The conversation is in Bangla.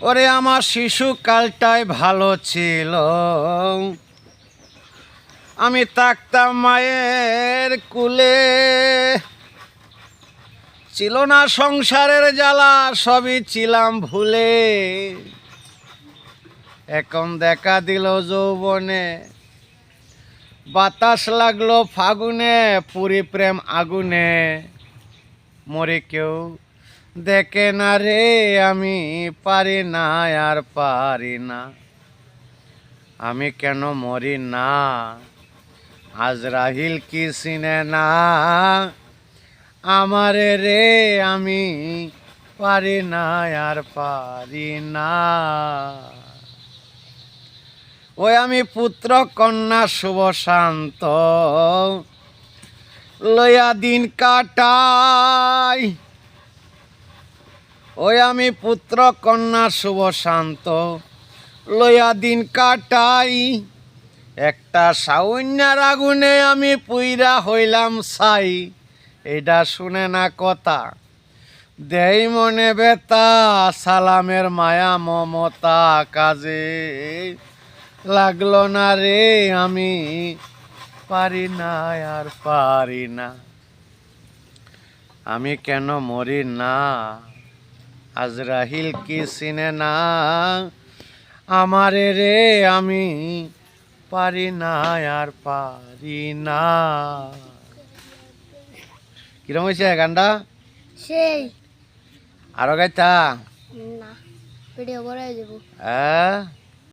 ওরে আমার শিশুকালটাই ভালো ছিল, আমি থাকতাম মায়ের কুলে, ছিল না সংসারের জ্বালা, সবই ছিলাম ভুলে। এখন দেখা দিল যৌবনে, বাতাস লাগলো ফাগুনে, পুরি প্রেম আগুনে, মরে কেউ দেখে না রে, আমি পারি না আর পারি না। আমি কেন মরি না, আজরাহিল কি চিনে না আমারে রে, আমি পারি না আর পারি না। ওই আমি পুত্র কন্যা শুভ শান্ত, লইয়া দিন কাটাই। ওই আমি পুত্র কন্যা শুভ শান্ত, লইয়া দিন কাটাই। একটা সাউন্যার আগুনে আমি পুইরা হইলাম ছাই। এটা শুনে না কথা, দেই মনে বেতা, সালামের মায়া মমতা কাজে লাগলো না রে, আমি পারি না আর পারি না। আমি কেন মরি না, আজরাহিল কি চিনে না আমারে রে, আমি পারি না আর পারি না। কিরম হয়েছে গানটা? সেই আরো গাইতা? না ভিডিও করে দেব। হ্যাঁ।